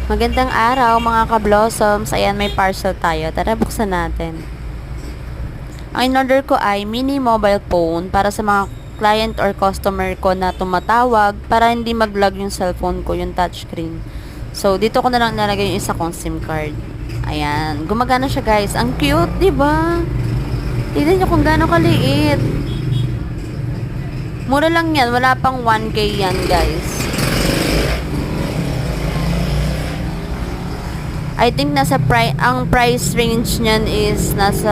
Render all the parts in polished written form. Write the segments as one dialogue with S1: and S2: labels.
S1: Magandang araw mga ka-blossoms. Ayan, may parcel tayo. Tara, buksan natin. Ang in-order ko ay mini mobile phone para sa mga client or customer ko na tumatawag para hindi mag-lag yung cellphone ko, yung touchscreen. So, dito ko na lang nalagay yung isa kong SIM card. Ayan, gumagana siya guys. Ang cute, di ba? Tignan nyo kung gaano kaliit. Mura lang yan. Wala pang 1K yan guys. I think ang price range niyan is nasa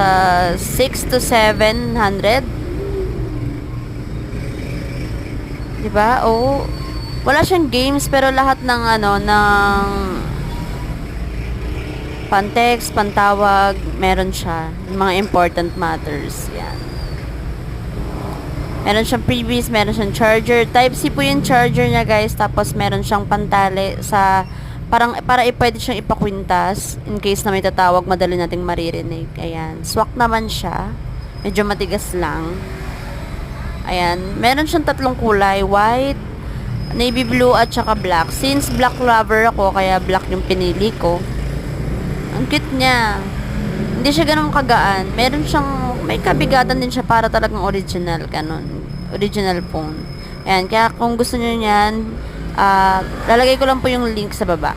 S1: 6 to 700. 'Di ba? Oh, wala siyang games pero lahat ng ng pan-text, pantawag, meron siya. Yung mga important matters. Yan. Meron siyang previous, meron siyang charger. Type-C po yung charger niya, guys. Tapos meron siyang pantali sa para pwede siyang ipakwintas in case na may tatawag, madali nating maririnig. Ayan. Swak naman siya. Medyo matigas lang. Ayan. Meron siyang tatlong kulay. White, navy blue, at saka black. Since black lover ako, kaya black yung pinili ko. Ang cute niya. Hindi siya ganun kagaan. May kabigatan din siya para talagang original. Ganun. Original phone. Ayan. Kaya kung gusto niyo yan, lalagay ko lang po yung link sa baba.